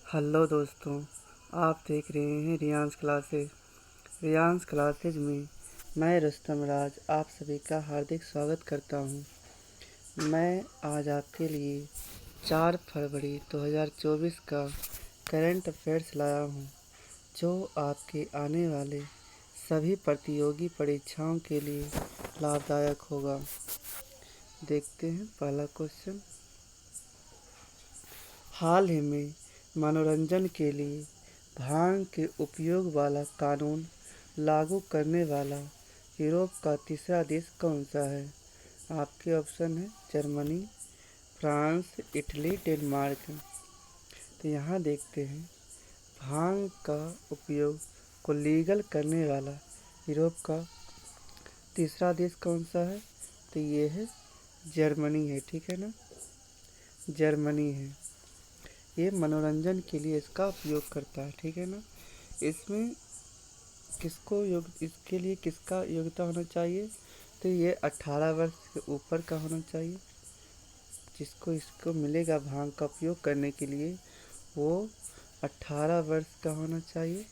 Hello दोस्तों, आप देख रहे हैं रियांस क्लासेज में मैं रुस्तम राज आप सभी का हार्दिक स्वागत करता हूं। मैं आज आपके लिए 4 फरवरी 2024 का करंट अफेयर्स लाया हूं, जो आपके आने वाले सभी प्रतियोगी परीक्षाओं के लिए लाभदायक होगा। देखते हैं पहला क्वेश्चन। हाल ही में मनोरंजन के लिए भांग के उपयोग वाला कानून लागू करने वाला यूरोप का तीसरा देश कौन सा है? आपके ऑप्शन है जर्मनी, फ्रांस, इटली, डेनमार्क। तो यहाँ देखते हैं भांग का उपयोग को लीगल करने वाला यूरोप का तीसरा देश कौन सा है? तो ये है जर्मनी है, ठीक है ना, जर्मनी है। ये मनोरंजन के लिए इसका उपयोग करता है, ठीक है ना। इसमें इसके लिए किसका योग्यता होना चाहिए? तो ये 18 वर्ष के ऊपर का होना चाहिए। जिसको इसको मिलेगा भांग का उपयोग करने के लिए वो 18 वर्ष का होना चाहिए।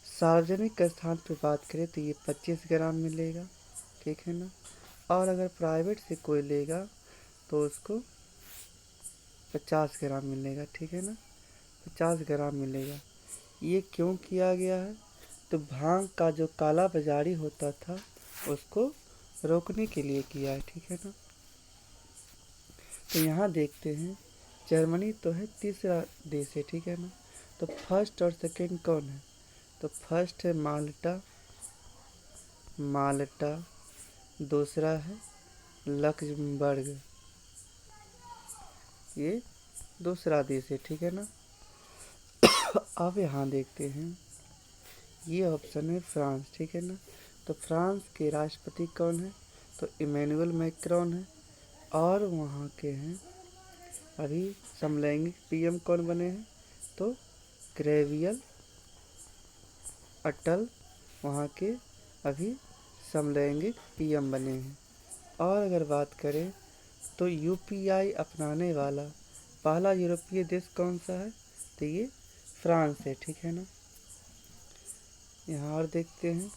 सार्वजनिक स्थान पर बात करें तो ये 25 ग्राम मिलेगा, ठीक है ना। और अगर प्राइवेट से कोई लेगा तो उसको 50 ग्राम मिलेगा, ठीक है ना, 50 ग्राम मिलेगा। ये क्यों किया गया है? तो भांग का जो काला बाजारी होता था उसको रोकने के लिए किया है, ठीक है ना। तो यहाँ देखते हैं जर्मनी तो है तीसरा देश है, ठीक है ना। तो फर्स्ट और सेकंड कौन है? तो फर्स्ट है माल्टा, दूसरा है लक्जमबर्ग, ये दूसरा देश है, ठीक है ना। अब यहाँ देखते हैं ये ऑप्शन है फ्रांस, ठीक है ना। तो फ्रांस के राष्ट्रपति कौन है? तो इमैनुअल मैक्रोन है। और वहाँ के हैं अभी समलैंगिक पीएम कौन बने हैं? तो ग्रेवियल अटल वहाँ के अभी समलैंगिक पीएम बने हैं। और अगर बात करें तो यूपीआई अपनाने वाला पहला यूरोपीय देश कौन सा है? तो ये फ्रांस है, ठीक है ना। यहाँ और देखते हैं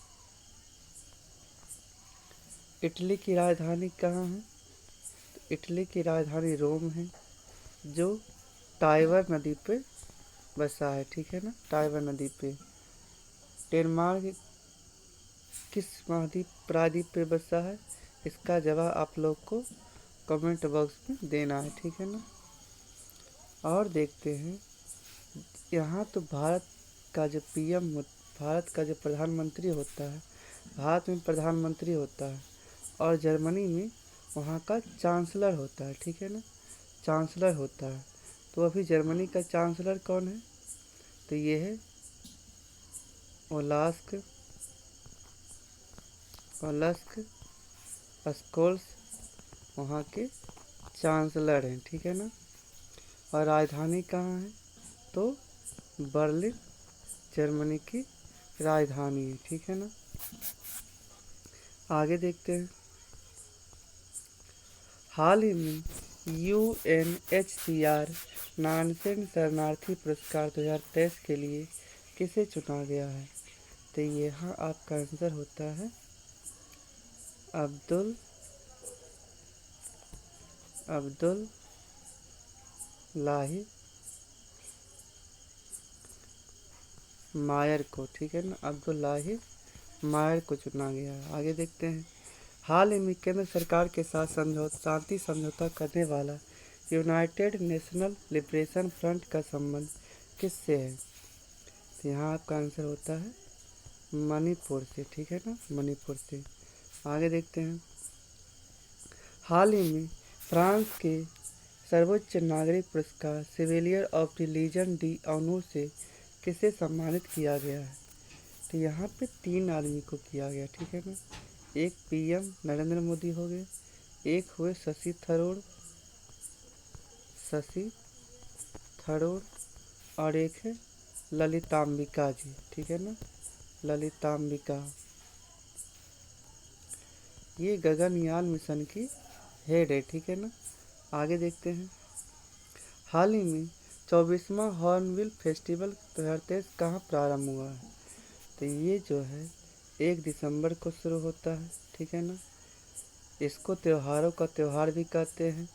इटली की राजधानी कहाँ है? तो इटली की राजधानी रोम है, जो टाइबर नदी पे बसा है, ठीक है ना, टाइबर नदी पे। डेनमार्क किस महाद्वीप प्रायद्वीप पे बसा है? इसका जवाब आप लोग को कमेंट बॉक्स में देना है, ठीक है ना। और देखते हैं यहाँ तो का जो पीएम भारत का जो प्रधानमंत्री होता है, भारत में प्रधानमंत्री होता है और जर्मनी में वहाँ का चांसलर होता है, ठीक है ना, चांसलर होता है। तो अभी जर्मनी का चांसलर कौन है? तो ये है ओलास्क स्कोल्स वहाँ के चांसलर हैं, ठीक है ना। और राजधानी कहाँ है? तो बर्लिन जर्मनी की राजधानी है, ठीक है ना। आगे देखते हैं हाल ही में UNHCR नानसेन शरणार्थी पुरस्कार 2023 के लिए किसे चुना गया है? तो यहाँ आपका आंसर होता है अब्दुल लाही मायर को, ठीक है ना, अब्दुल लाही मायर को चुना गया है। आगे देखते हैं हाल ही में केंद्र सरकार के साथ शांति समझौता करने वाला यूनाइटेड नेशनल लिबरेशन फ्रंट का संबंध किससे है? तो यहाँ आपका आंसर होता है मणिपुर से, ठीक है ना, मणिपुर से। आगे देखते हैं हाल ही में फ्रांस के सर्वोच्च नागरिक पुरस्कार chevalier of the Legion de honour से किसे सम्मानित किया गया है? तो यहाँ पे 3 आदमी को किया गया, ठीक है ना। एक पीएम नरेंद्र मोदी हो गए, एक हुए शशि थरूर और एक है ललिताम्बिका जी, ठीक है ना, ललिताम्बिका। ये गगनयान मिशन की हेड है, ठीक है ना। आगे देखते हैं हाल ही में 24वां हॉर्नबिल फेस्टिवल 2023 कहाँ प्रारंभ हुआ है? तो ये जो है 1 दिसंबर को शुरू होता है, ठीक है ना। इसको त्योहारों का त्यौहार भी कहते हैं।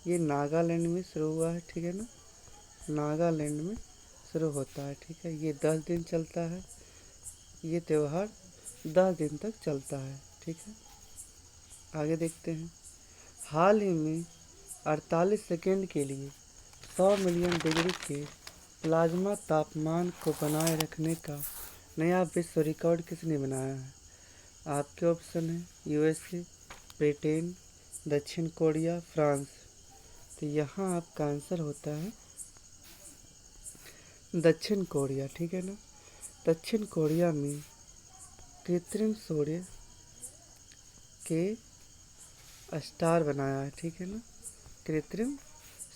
ये नागालैंड में शुरू हुआ है, ठीक है ना। नागालैंड में शुरू होता है, ठीक है। ये 10 दिन चलता है। ये त्यौहार 10 दिन तक चलता है, ठीक है। आगे देखते हैं। हाल ही में 48 सेकेंड के लिए 100 मिलियन डिग्री के प्लाज्मा तापमान को बनाए रखने का नया विश्व रिकॉर्ड किसने बनाया है? आपके ऑप्शन है यूएसए, ब्रिटेन, दक्षिण कोरिया, फ्रांस। तो यहाँ आपका आंसर होता है दक्षिण कोरिया, ठीक है ना। दक्षिण कोरिया में कृत्रिम सूर्य के स्टार बनाया है, ठीक है ना। कृत्रिम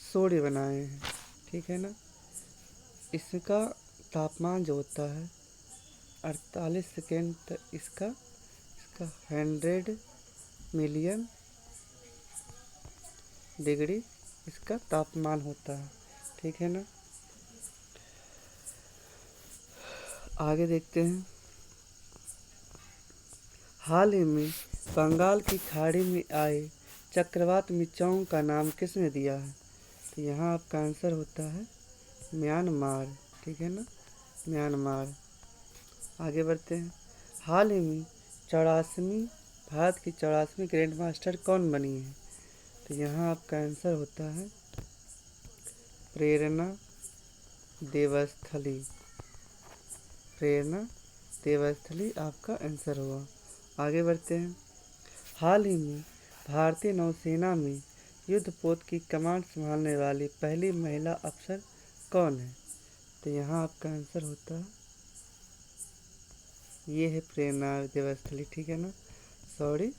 सूर्य बनाए हैं, ठीक है ना। इसका तापमान जो होता है 48 सेकेंड तक इसका 100 मिलियन डिग्री इसका तापमान होता है, ठीक है ना। आगे देखते हैं। हाल ही में बंगाल की खाड़ी में आए चक्रवात मिचाओं का नाम किसने दिया है? तो यहाँ आपका आंसर होता है म्यांमार, ठीक है ना, म्यांमार। आगे बढ़ते हैं। हाल ही में 84वीं भारत की 84वीं ग्रैंड मास्टर कौन बनी है? तो यहाँ आपका आंसर होता है प्रेरणा देवस्थली। प्रेरणा देवस्थली आपका आंसर हुआ। आगे बढ़ते हैं। हाल ही में भारतीय नौसेना में युद्धपोत की कमान संभालने वाली पहली महिला अफसर कौन है? तो यहाँ आपका आंसर होता है ये है प्रेरणा देवस्थली, ठीक है ना। सॉरी,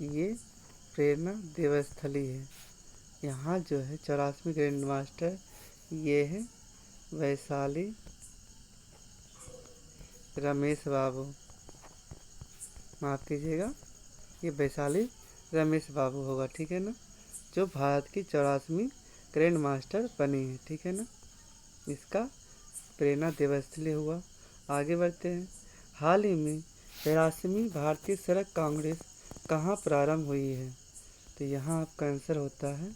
ये प्रेरणा देवस्थली है। यहाँ जो है 84वीं ग्रैंड मास्टर ये है वैशाली रमेश बाबू, माफ़ कीजिएगा, ये वैशाली रमेश बाबू होगा, ठीक है ना, जो भारत की 84वीं ग्रैंड मास्टर बनी है, ठीक है ना। इसका प्रेरणा देवस्थली हुआ। आगे बढ़ते हैं। हाल ही में 83वीं भारतीय सड़क कांग्रेस कहाँ प्रारंभ हुई है? तो यहाँ आपका आंसर होता है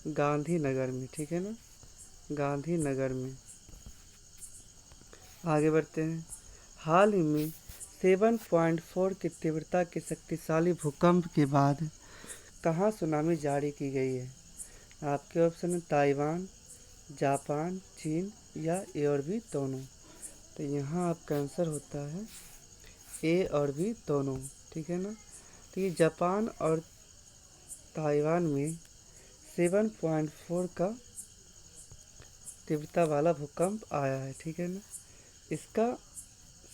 गांधीनगर में, ठीक है ना, गांधीनगर में। आगे बढ़ते हैं। हाल ही में 7.4 की तीव्रता के शक्तिशाली भूकंप के बाद कहाँ सुनामी जारी की गई है? आपके ऑप्शन है ताइवान, जापान, चीन या ए और बी दोनों। तो यहाँ आपका आंसर होता है ए और बी दोनों, ठीक है ना। तो ये जापान और ताइवान में 7.4 का तीव्रता वाला भूकंप आया है, ठीक है ना। इसका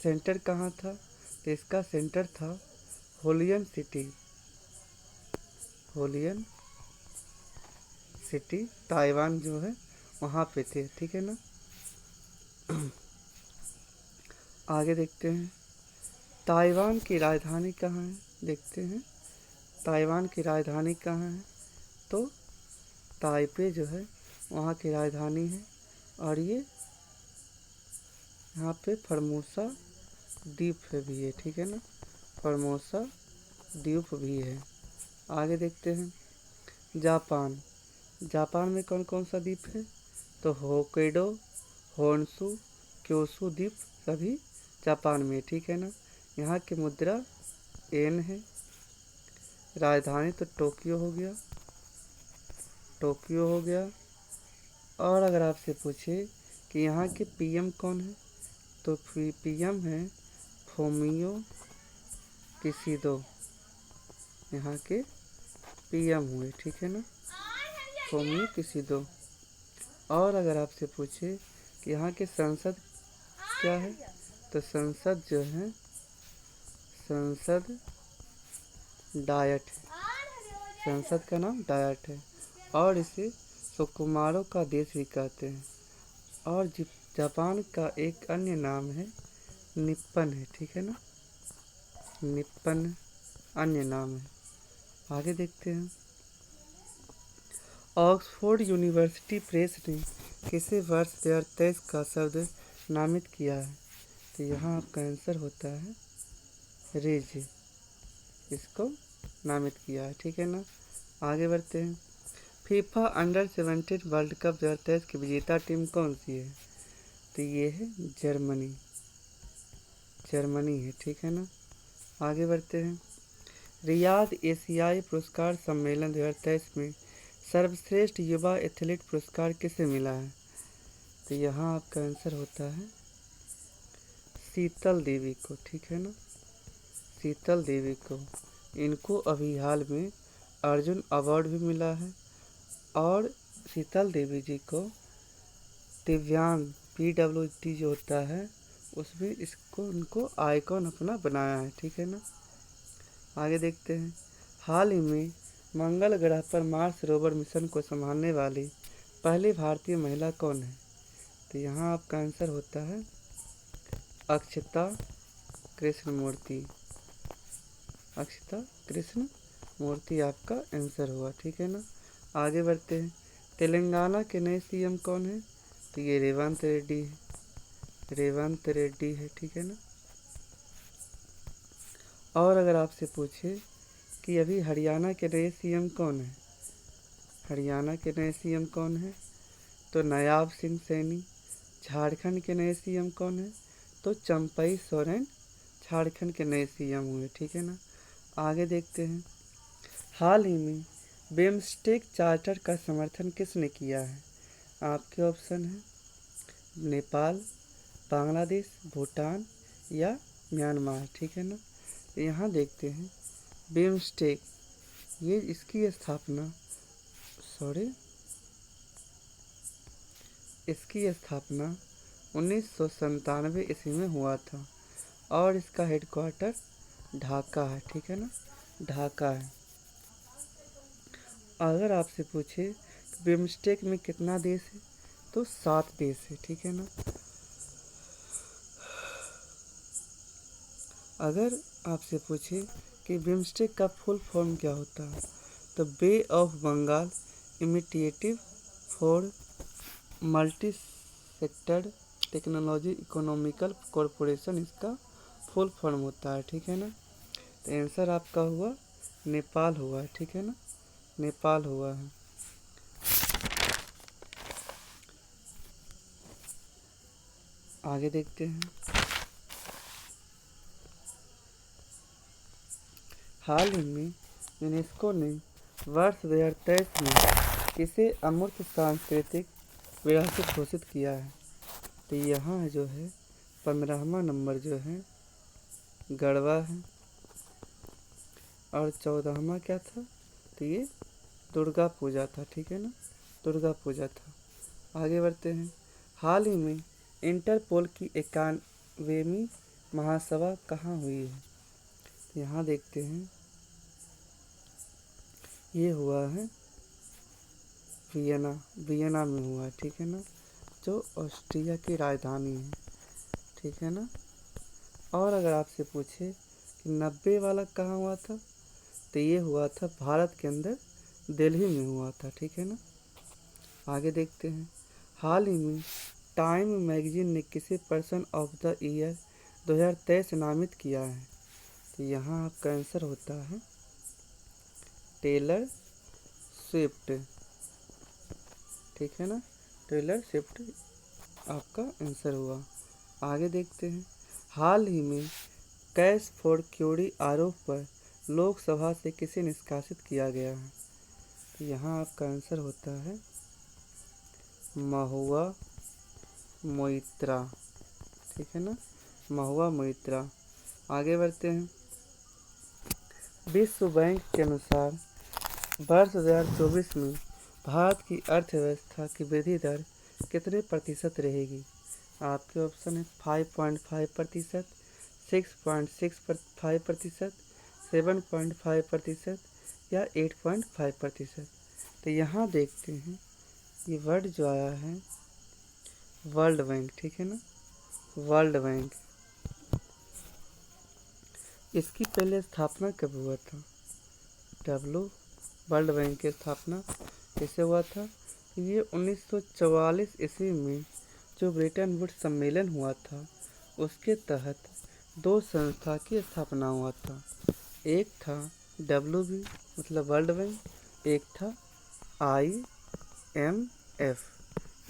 सेंटर कहाँ था? तो इसका सेंटर था होलियन सिटी, होलियन सिटी ताइवान जो है वहाँ पे थे, ठीक है ना। आगे देखते हैं। ताइवान की राजधानी कहाँ है? देखते हैं ताइवान की राजधानी कहाँ है। तो ताइपे जो है वहाँ की राजधानी है और ये यहाँ पे फॉर्मोसा द्वीप भी है, ठीक है ना, फॉर्मोसा द्वीप भी है। आगे देखते हैं। जापान, जापान में कौन कौन सा द्वीप है? तो होक्काइडो, होन्शु, क्योशु द्वीप सभी जापान में, ठीक है ना। यहाँ की मुद्रा येन है। राजधानी तो टोक्यो हो गया, टोक्यो हो गया। और अगर आपसे पूछे कि यहाँ के पीएम कौन है? तो पीएम है फोमियो किशिडो, यहाँ के पीएम हुए, ठीक है ना, फोमियो किशिडो। और अगर आपसे पूछे कि यहाँ के संसद क्या है? तो संसद जो है संसद डायट है, संसद का नाम डायट है और इसे सुकुमारों का देश भी कहते हैं। और जापान का एक अन्य नाम है निप्पन है, ठीक है ना, निप्पन अन्य नाम है। आगे देखते हैं। ऑक्सफोर्ड यूनिवर्सिटी प्रेस ने किसे वर्ष 2023 का शब्द नामित किया है? तो यहाँ आपका आंसर होता है रेज, इसको नामित किया है, ठीक है ना। आगे बढ़ते हैं। फीफा अंडर-17 वर्ल्ड कप 2023 की विजेता टीम कौन सी है? तो ये है जर्मनी, जर्मनी है, ठीक है ना। आगे बढ़ते हैं। रियाद एशियाई पुरस्कार सम्मेलन 2023 में सर्वश्रेष्ठ युवा एथलीट पुरस्कार किसे मिला है? तो यहाँ आपका आंसर होता है शीतल देवी को, ठीक है ना, शीतल देवी को। इनको अभी हाल में अर्जुन अवार्ड भी मिला है और शीतल देवी जी को दिव्यांग PWD जो होता है उसमें इसको उनको आइकॉन अपना बनाया है, ठीक है ना। आगे देखते हैं। हाल ही में मंगल ग्रह पर मार्स रोवर मिशन को संभालने वाली पहली भारतीय महिला कौन है? तो यहाँ आपका आंसर होता है अक्षता कृष्णमूर्ति, अक्षता कृष्णमूर्ति आपका आंसर हुआ, ठीक है ना। आगे बढ़ते हैं। तेलंगाना के नए CM कौन है? तो ये रेवंत रेड्डी है, रेवंत रेड्डी है, ठीक है ना। और अगर आपसे पूछे कि अभी हरियाणा के नए CM कौन है, हरियाणा के नए CM कौन है? तो नायाब सिंह सैनी। झारखंड के नए CM कौन है? तो चंपई सोरेन झारखंड के नए CM हुए, ठीक है ना। आगे देखते हैं। हाल ही में बिम्स्टेक चार्टर का समर्थन किसने किया है? आपके ऑप्शन है नेपाल, बांग्लादेश, भूटान या म्यांमार, ठीक है ना। तो यहाँ देखते हैं बिम्स्टेक, ये इसकी स्थापना इसकी स्थापना 1997 ईस्वी में हुआ था और इसका हेडक्वार्टर ढाका है, ठीक है ना, ढाका है। अगर आपसे पूछे बिम्स्टेक में कितना देश है? तो 7 देश है, ठीक है ना। अगर आपसे पूछे कि बिम्स्टेक का फुल फॉर्म क्या होता है? तो Bay of Bengal Initiative for Multi Sector Technology Economical Corporation इसका फुल फॉर्म होता है, ठीक है ना। तो आंसर आपका हुआ नेपाल हुआ है, ठीक है ना, नेपाल हुआ है। आगे देखते हैं। हाल ही में यूनेस्को ने वर्ष 2023 में इसे अमूर्त सांस्कृतिक विरासत घोषित किया है? तो यहाँ जो है 15वां नंबर जो है गढ़वा है और 14वां क्या था? तो ये दुर्गा पूजा था, ठीक है ना, दुर्गा पूजा था। आगे बढ़ते हैं। हाल ही में इंटरपोल की 91वीं महासभा कहाँ हुई है? यहाँ देखते हैं, ये हुआ है वियना में हुआ है, ठीक है ना, जो ऑस्ट्रिया की राजधानी है, ठीक है ना। और अगर आपसे पूछे कि 90 वाला कहाँ हुआ था? तो ये हुआ था भारत के अंदर दिल्ली में हुआ था, ठीक है ना। आगे देखते हैं। हाल ही में टाइम मैगजीन ने किसे पर्सन ऑफ द ईयर 2023 नामित किया है? तो यहाँ आपका आंसर होता है टेलर स्विफ्ट, ठीक है ना, टेलर स्विफ्ट आपका आंसर हुआ। आगे देखते हैं। हाल ही में कैश फॉर क्यूरी आरोप पर लोकसभा से किसे निष्कासित किया गया है? तो यहाँ आपका आंसर होता है महुआ मोइत्रा, ठीक है ना, महुआ मोइत्रा। आगे बढ़ते हैं। विश्व बैंक के अनुसार वर्ष 2024 में भारत की अर्थव्यवस्था की वृद्धि दर कितने प्रतिशत रहेगी? आपके ऑप्शन है 5.5%, 6.65%, 7.5% या 8.5%। तो यहाँ देखते हैं, ये वर्ड जो आया है वर्ल्ड बैंक, ठीक है ना, वर्ल्ड बैंक। इसकी पहले स्थापना कब हुआ था? वर्ल्ड बैंक की स्थापना कैसे हुआ था? ये 1944 ईस्वी में जो ब्रिटेन वुड्स सम्मेलन हुआ था उसके तहत दो संस्था की स्थापना हुआ था। एक था WB मतलब वर्ल्ड बैंक, एक था IMF।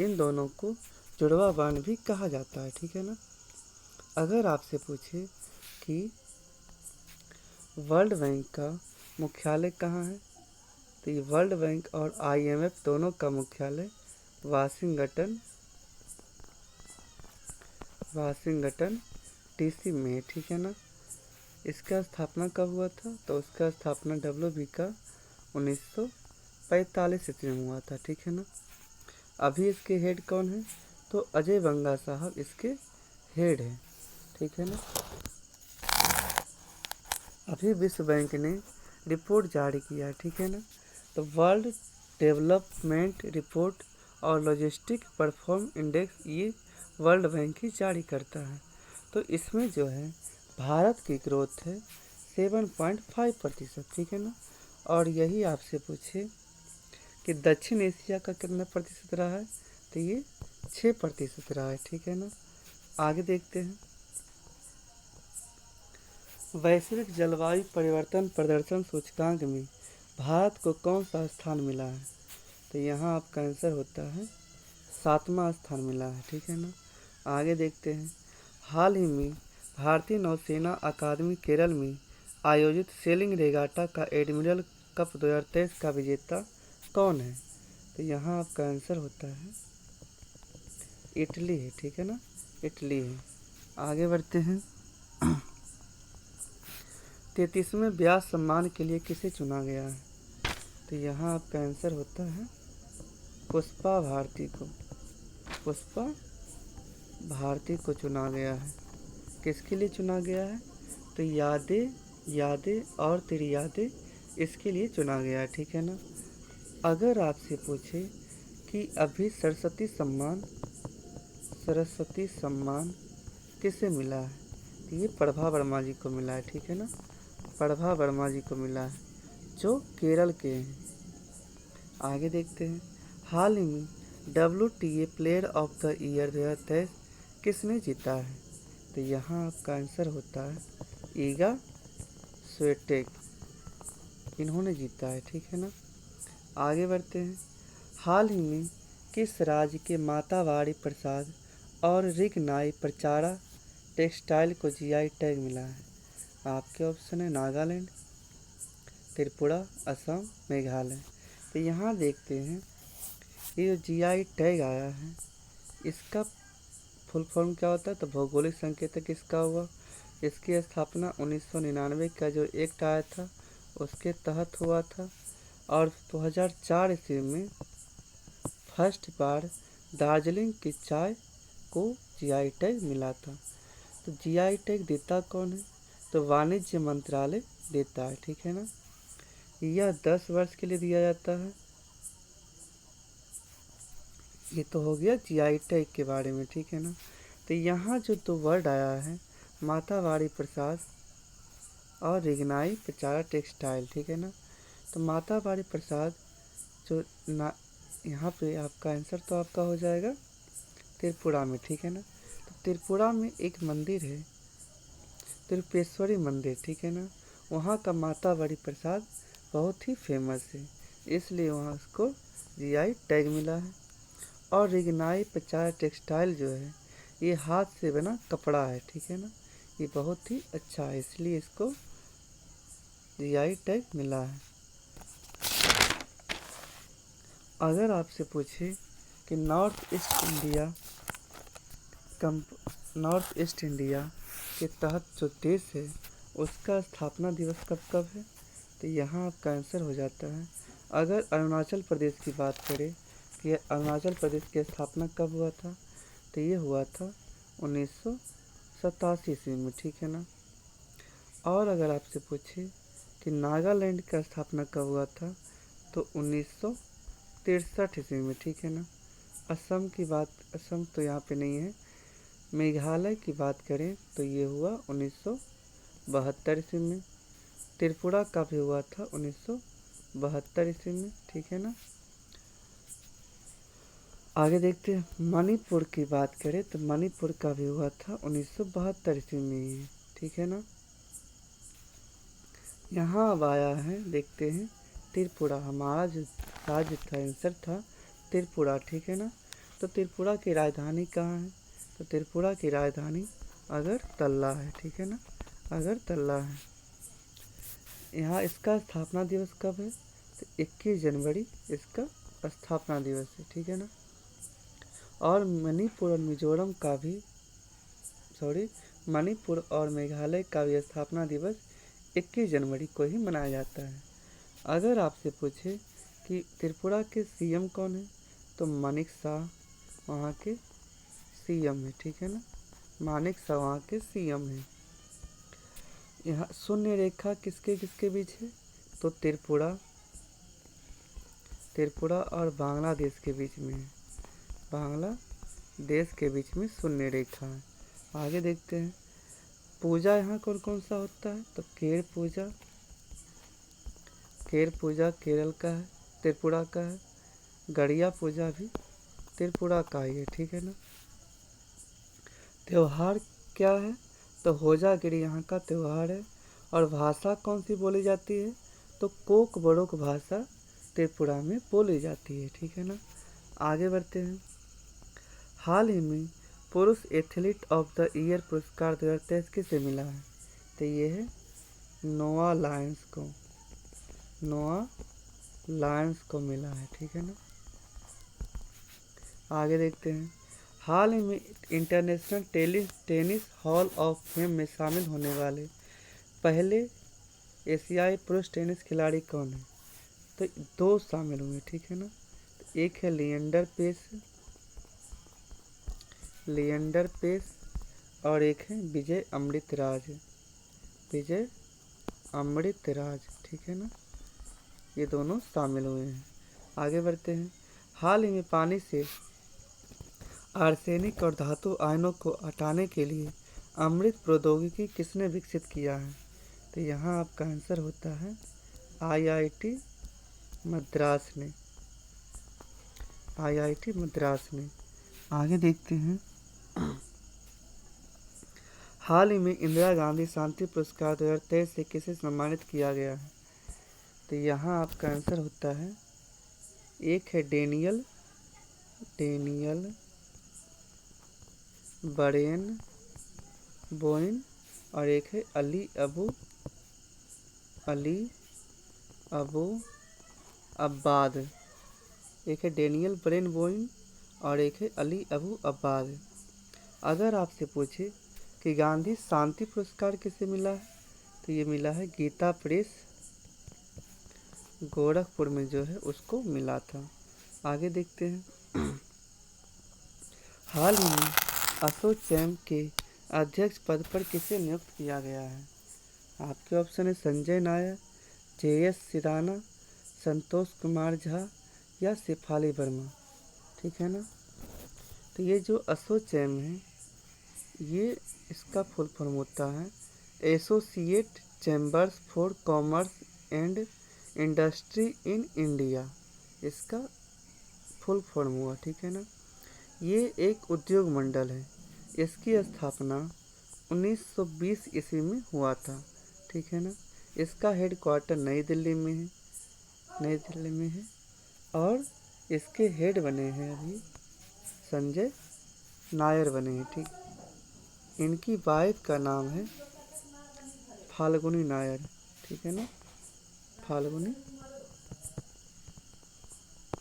इन दोनों को जुड़वा बांड भी कहा जाता है, ठीक है ना। अगर आपसे पूछे कि वर्ल्ड बैंक का मुख्यालय कहाँ है, तो ये वर्ल्ड बैंक और IMF दोनों का मुख्यालय वाशिंगटन DC में है, ठीक है ना। इसका स्थापना कब हुआ था? तो उसका स्थापना WB का 1945 ईस्वी में हुआ था, ठीक है ना। अभी इसके हेड कौन है? तो अजय बंगा साहब इसके हेड हैं, ठीक है ना। अभी विश्व बैंक ने रिपोर्ट जारी किया है, ठीक है ना। तो वर्ल्ड डेवलपमेंट रिपोर्ट और लॉजिस्टिक परफॉर्म इंडेक्स ये वर्ल्ड बैंक ही जारी करता है। तो इसमें जो है भारत की ग्रोथ है 7.5%, ठीक है ना। और यही आपसे पूछे कि दक्षिण एशिया का कितना प्रतिशत रहा है, तो ये 6% रहा है, ठीक है ना। आगे देखते हैं। वैश्विक जलवायु परिवर्तन प्रदर्शन सूचकांक में भारत को कौन सा स्थान मिला है? तो यहाँ आपका आंसर होता है 7वां स्थान मिला है, ठीक है ना। आगे देखते हैं। हाल ही में भारतीय नौसेना अकादमी केरल में आयोजित सेलिंग रेगाटा का एडमिरल कप 2023 का विजेता कौन है? तो यहाँ आपका आंसर होता है इटली है, ठीक है ना, इटली है। आगे बढ़ते हैं। 33वें व्यास सम्मान के लिए किसे चुना गया है? तो यहाँ आपका आंसर होता है पुष्पा भारती को। पुष्पा भारती को चुना गया है। किसके लिए चुना गया है? तो यादें और तेरी यादें, इसके लिए चुना गया है, ठीक है ना। अगर आपसे पूछे कि अभी सरस्वती सम्मान किसे मिला है, तो ये प्रभा वर्मा जी को मिला है, ठीक है ना। प्रभा वर्मा जी को मिला है जो केरल के हैं। आगे देखते हैं। हाल ही में WTA player of the year 2023 किसने जीता है? तो यहाँ आपका आंसर होता है ईगा स्विएटेक, इन्होंने जीता है, ठीक है ना। आगे बढ़ते हैं। हाल ही में किस राज्य के मातावाड़ी प्रसाद और रिगनाई प्रचारा टेक्सटाइल को GI टैग मिला है? आपके ऑप्शन है नागालैंड, त्रिपुरा, असम, मेघालय। तो यहाँ देखते हैं ये जो GI टैग आया है इसका फुल फॉर्म क्या होता है? तो भौगोलिक संकेतक इसका हुआ। इसकी स्थापना 1999 का जो एक्ट आया था उसके तहत हुआ था। और 2004 ईस्वी में फर्स्ट बार दार्जिलिंग की चाय को GI टैग मिला था। तो GI टैग देता कौन है? तो वाणिज्य मंत्रालय देता है, ठीक है ना। यह 10 वर्ष के लिए दिया जाता है। ये तो हो गया GI टैग के बारे में, ठीक है ना। तो यहाँ जो दो वर्ड आया है मातावाड़ी प्रसाद और रिगनाई प्रचारा टेक्सटाइल, ठीक है ना। तो मातावाड़ी प्रसाद जो ना, यहाँ पे आपका आंसर तो आपका हो जाएगा त्रिपुरा में, ठीक है ना। तो त्रिपुरा में एक मंदिर है त्रिपुरेश्वरी मंदिर, ठीक है ना। वहाँ का मातावाड़ी प्रसाद बहुत ही फेमस है, इसलिए वहाँ उसको GI टैग मिला है। और रिगनाई प्रचार टेक्सटाइल जो है ये हाथ से बना कपड़ा है, ठीक है ना। ये बहुत ही अच्छा है, इसलिए इसको GI टैग मिला है। अगर आपसे पूछे कि नॉर्थ ईस्ट इंडिया के तहत जो देश है उसका स्थापना दिवस कब कब है, तो यहाँ आपका आंसर हो जाता है। अगर अरुणाचल प्रदेश की बात करें कि अरुणाचल प्रदेश की स्थापना कब हुआ था, तो ये हुआ था 1987 ईस्वी में, ठीक है ना। और अगर आपसे पूछे कि नागालैंड का स्थापना कब हुआ था, तो 1963 ईस्वी में, ठीक है ना। असम तो यहाँ पे नहीं है। मेघालय की बात करें तो ये हुआ 1972 ईस्वी में। त्रिपुरा का भी हुआ था 1972 ईस्वी में, ठीक है ना। आगे देखते हैं, मणिपुर की बात करें तो मणिपुर का भी हुआ था 1972 ईस्वी में, ठीक है ना। यहाँ अब आया है, देखते हैं त्रिपुरा, हमारा जो राज्य था आंसर था त्रिपुरा, ठीक है ना। तो त्रिपुरा की राजधानी कहाँ है, तो त्रिपुरा की राजधानी अगरतला है, ठीक है ना, अगरतला है। यहाँ इसका स्थापना दिवस कब है, तो 21 जनवरी इसका स्थापना दिवस है, ठीक है ना। और मणिपुर और मिजोरम का भी मणिपुर और मेघालय का भी स्थापना दिवस 21 जनवरी को ही मनाया जाता है। अगर आपसे पूछे कि त्रिपुरा के सीएम कौन है, तो मानिक शाह वहाँ के सीएम है, ठीक है ना, मानिक शाह वहाँ के सीएम है। यहाँ शून्य रेखा किसके किसके बीच है, तो त्रिपुरा और बांग्लादेश के बीच में है, बांग्लादेश के बीच में शून्य रेखा है। आगे देखते हैं, पूजा यहाँ कौन कौन सा होता है, तो केर पूजा केरल का है, त्रिपुरा का है। गड़िया पूजा भी त्रिपुरा का ही है, ठीक है ना। त्योहार क्या है, तो होजागिरी यहाँ का त्योहार है। और भाषा कौन सी बोली जाती है, तो कोक बड़ोक भाषा त्रिपुरा में बोली जाती है, ठीक है ना। आगे बढ़ते हैं, हाल ही में पुरुष एथलीट ऑफ द ईयर पुरस्कार 2023 किसे मिला है, तो ये है नोआ लायंस को मिला है, ठीक है ना। आगे देखते हैं, हाल ही में international tennis hall of fame में शामिल होने वाले पहले एशियाई पुरुष टेनिस खिलाड़ी कौन है, तो 2 शामिल हुए, ठीक है ना। तो एक है लिएंडर पेस और एक है विजय अमृतराज, ठीक है ना, ये दोनों शामिल हुए हैं। आगे बढ़ते हैं, हाल ही में पानी से आर्सेनिक और धातु आयनों को हटाने के लिए अमृत प्रौद्योगिकी किसने विकसित किया है, तो यहाँ आपका आंसर होता है आईआईटी मद्रास ने। आगे देखते हैं, हाल ही में इंदिरा गांधी शांति पुरस्कार 2023 से किसे सम्मानित किया गया है, तो यहाँ आपका आंसर होता है, एक है डेनियल बरेन बोइन और एक है अली अबू अब्बाद। एक है डेनियल बरेन बोइन और एक है अली अबू अब्बाद। अगर आपसे पूछे कि गांधी शांति पुरस्कार किसे मिला है, तो ये मिला है गीता प्रेस गोरखपुर में जो है उसको मिला था। आगे देखते हैं, हाल ही में एसोचैम के अध्यक्ष पद पर किसे नियुक्त किया गया है, आपके ऑप्शन है संजय नायर, JS सिराना, संतोष कुमार झा या शेफाली वर्मा, ठीक है ना। तो ये जो एसोचैम है, ये इसका फुल फॉर्म होता है associate chambers for commerce and industry in India, इसका फुल फॉर्म हुआ, ठीक है ना। ये एक उद्योग मंडल है, इसकी स्थापना 1920 ईस्वी में हुआ था, ठीक है ना। इसका हेड क्वार्टर नई दिल्ली में है और इसके हेड बने हैं अभी संजय नायर बने हैं, ठीक। इनकी वाइफ का नाम है फाल्गुनी नायर, ठीक है ना, फाल्गुनी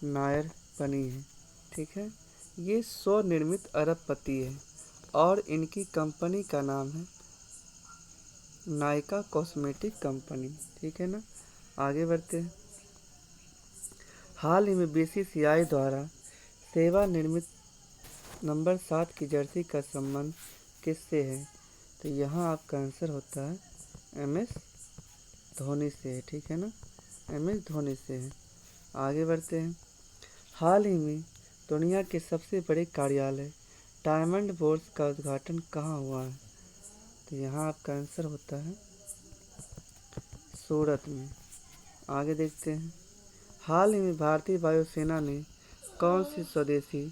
नायर बनी है, ठीक है। ये स्वनिर्मित अरबपति है और इनकी कंपनी का नाम है नायका कॉस्मेटिक कंपनी, ठीक है ना। आगे बढ़ते हैं, हाल ही में BCCI द्वारा सेवा निर्मित नंबर 7 की जर्सी का संबंध किससे है, तो यहाँ आपका आंसर होता है MS धोनी से है, ठीक है ना, MS धोनी से है। आगे बढ़ते हैं, हाल ही में दुनिया के सबसे बड़े कार्यालय डायमंड बोर्स का उद्घाटन कहाँ हुआ है, तो यहाँ आपका आंसर होता है सूरत में। आगे देखते हैं, हाल ही में भारतीय वायुसेना ने कौन सी स्वदेशी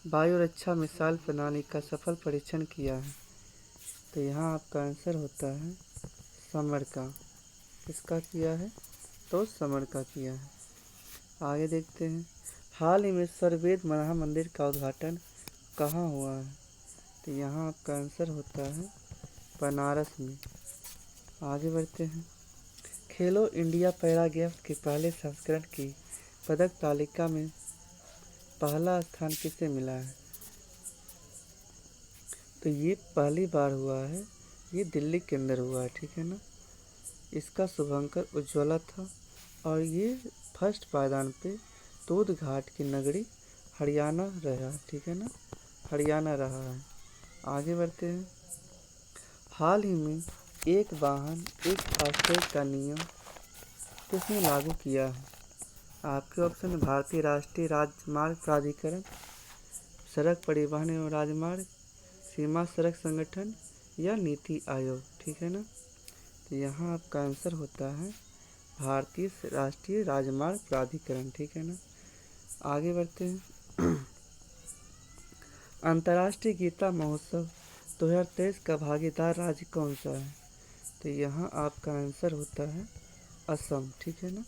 वायु रक्षा मिसाइल प्रणाली का सफल परीक्षण किया है? तो यहाँ आपका आंसर होता है समर का। किसका किया है? तो समर का किया है। आगे देखते हैं, हाल ही में सर्ववेद महा मंदिर का उद्घाटन कहाँ हुआ है? तो यहाँ आपका आंसर होता है बनारस में। आगे बढ़ते हैं, खेलो इंडिया पैरा गेम्स के पहले संस्करण की पदक तालिका में पहला स्थान किसे मिला है? तो ये पहली बार हुआ है, ये दिल्ली के अंदर हुआ है, ठीक है ना। इसका शुभंकर उज्ज्वला था और ये फर्स्ट पायदान पे दूध घाट की नगरी हरियाणा रहा, ठीक है ना, हरियाणा रहा है। आगे बढ़ते हैं, हाल ही में एक वाहन एक फास्टैग का नियम किसने लागू किया है? आपके ऑप्शन है भारतीय राष्ट्रीय राजमार्ग प्राधिकरण, सड़क परिवहन एवं राजमार्ग, सीमा सड़क संगठन या नीति आयोग, ठीक है ना। तो यहाँ आपका आंसर होता है भारतीय राष्ट्रीय राजमार्ग प्राधिकरण, ठीक है ना। आगे बढ़ते हैं, अंतर्राष्ट्रीय गीता महोत्सव 2023 का भागीदार राज्य कौन सा है? तो यहाँ आपका आंसर होता है असम, ठीक है ना।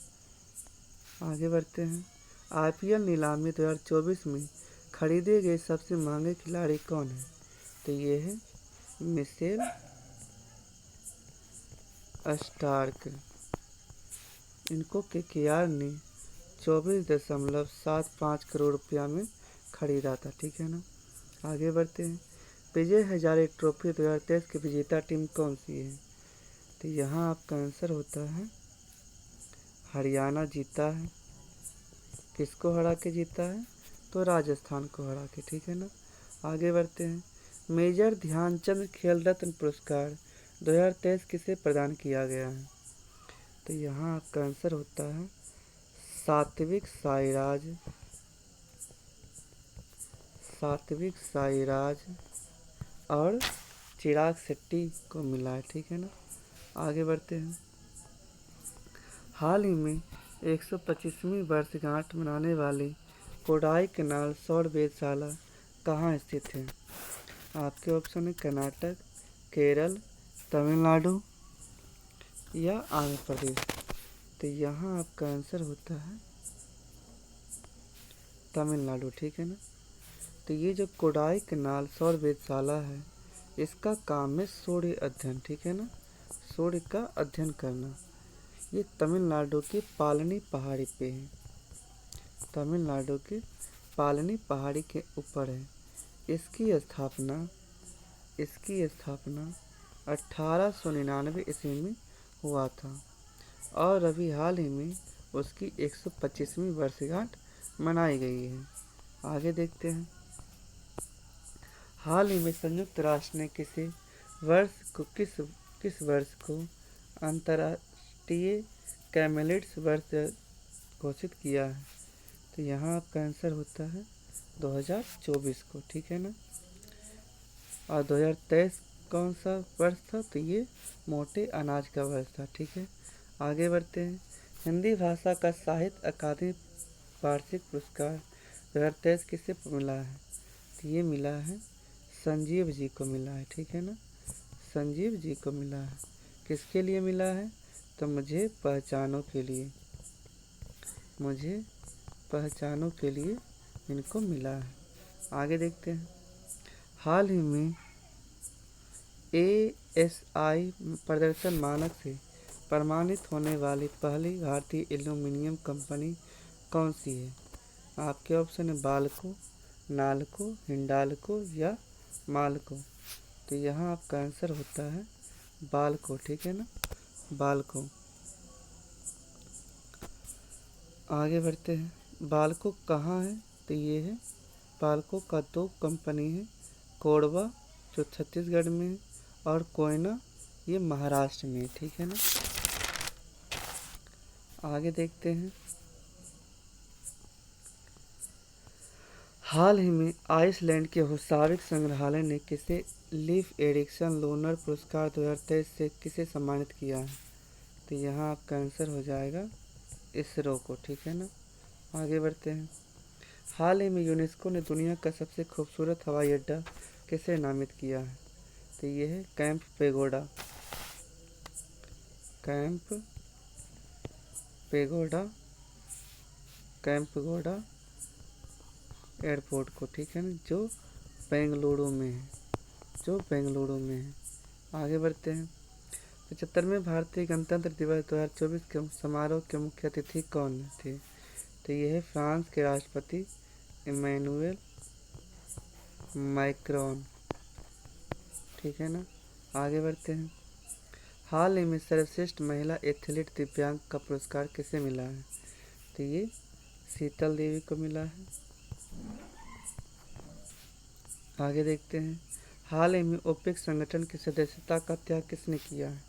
आगे बढ़ते हैं, आईपीएल नीलामी 2024 में खरीदे गए सबसे महंगे खिलाड़ी कौन है? तो ये है मिशेल स्टार्क। इनको केकेआर ने 24.75 करोड़ रुपया में खरीदा था, ठीक है ना। आगे बढ़ते हैं, विजय हजारे ट्रॉफी 2023 की विजेता टीम कौन सी है? तो यहाँ आपका आंसर होता है हरियाणा जीता है। किसको हरा के जीता है? तो राजस्थान को हरा के, ठीक है ना। आगे बढ़ते हैं, मेजर ध्यानचंद खेल रत्न पुरस्कार 2023 किसे प्रदान किया गया है? तो यहाँ आपका आंसर होता है सात्विक साईराज, सात्विक साईराज और चिराग शेट्टी को मिला है, ठीक है ना। आगे बढ़ते हैं, हाल ही में 125वीं वर्षगांठ मनाने वाली कोडाई कैनाल सौर वेधशाला कहाँ स्थित है? आपके ऑप्शन है कर्नाटक, केरल, तमिलनाडु या आंध्र प्रदेश। तो यहाँ आपका आंसर होता है तमिलनाडु, ठीक है ना। तो ये जो कोडाई कैनाल सौर वेधशाला है, इसका काम है सूर्य अध्ययन, ठीक है ना, सूर्य का अध्ययन करना। ये तमिलनाडु की पालनी पहाड़ी पे है, तमिलनाडु की पालनी पहाड़ी के ऊपर है। इसकी स्थापना 1899 ईस्वी में हुआ था और अभी हाल ही में उसकी 125वीं वर्षगांठ मनाई गई है। आगे देखते हैं, हाल ही में संयुक्त राष्ट्र ने किस वर्ष को अंतर्राष्ट्रीय कैमेलिड्स वर्ष घोषित किया है? तो यहाँ आपका आंसर होता है 2024 को, ठीक है ना। और 2023 कौन सा वर्ष था? तो ये मोटे अनाज का वर्ष था, ठीक है। आगे बढ़ते हैं, हिंदी भाषा का साहित्य अकादमी वार्षिक पुरस्कार 2023 किसे मिला है? तो ये मिला है संजीव जी को मिला है, ठीक है ना, संजीव जी को मिला है। किसके लिए मिला है? तो मुझे पहचानों के लिए इनको मिला है। आगे देखते हैं, हाल ही में ASI प्रदर्शन मानक से प्रमाणित होने वाली पहली भारतीय एल्यूमीनियम कंपनी कौन सी है? आपके ऑप्शन है बाल्को, नाल्को, हिंडाल्को या माल्को। तो यहाँ आपका आंसर होता है बाल्को, ठीक है ना, बाल्को। आगे बढ़ते हैं, बाल्को कहाँ है? तो ये है, बाल्को का दो कंपनी है, कोरबा जो छत्तीसगढ़ में है और कोयना ये महाराष्ट्र में, ठीक है ना। आगे देखते हैं, हाल ही में आइसलैंड के हुसाविक संग्रहालय ने किसे लीफ एरिक्सन लोनर पुरस्कार 2023 से किसे सम्मानित किया है? तो यहाँ आपका आंसर हो जाएगा इसरो को, ठीक है ना। आगे बढ़ते हैं, हाल ही में यूनेस्को ने दुनिया का सबसे खूबसूरत हवाई अड्डा किसे नामित किया है? तो ये है camp pagoda. Camp pagoda, camp pagoda airport को, ठीक है ना, जो बेंगलुरु में है, जो बेंगलुरु में है। आगे बढ़ते हैं। 75वें भारतीय गणतंत्र दिवस 2024 के समारोह के मुख्य अतिथि कौन थे? तो ये है फ्रांस के राष्ट्रपति इमैनुअल मैक्रोन, ठीक है ना। आगे बढ़ते हैं। हाल ही में सर्वश्रेष्ठ महिला एथलीट दिव्यांग का पुरस्कार किसे मिला है? तो ये शीतल देवी को मिला है। आगे देखते हैं। हाल ही में ओपेक संगठन की सदस्यता का त्याग किसने किया है?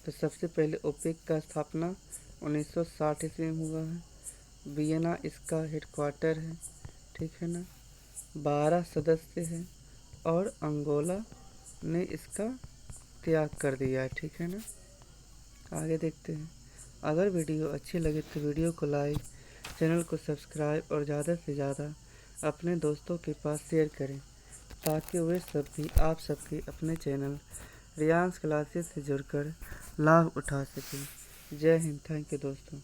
तो सबसे पहले ओपेक का स्थापना 1960 ईस्वी में हुआ है। वियना इसका हेडक्वार्टर है, ठीक है ना। 12 सदस्य हैं और अंगोला ने इसका त्याग कर दिया है, ठीक है ना। आगे देखते हैं। अगर वीडियो अच्छी लगे तो वीडियो को लाइक, चैनल को सब्सक्राइब और ज़्यादा से ज़्यादा अपने दोस्तों के पास शेयर करें, ताकि वे सब भी आप सबके अपने चैनल रियांस क्लासेस से जुड़कर लाभ उठा सकें। जय हिंद। थैंक यू दोस्तों।